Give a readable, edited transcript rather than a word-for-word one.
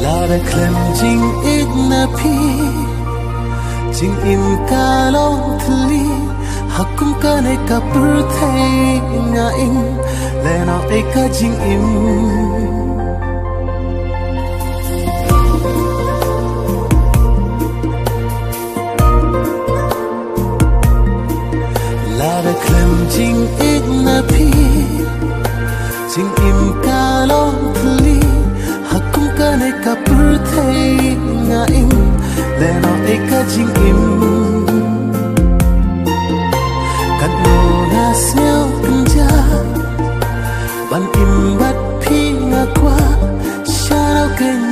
là đã khlem jing ít na pi jing im ka long thli hakum ka ne ka pur thei nga in le na e ka jing im là đã khlem jing ít na pi jing im ka long thli hakum ka ne ka pur thei nga in le na e ka jing im kan no na smell kunja ban im bat phi nga kwa sharau ken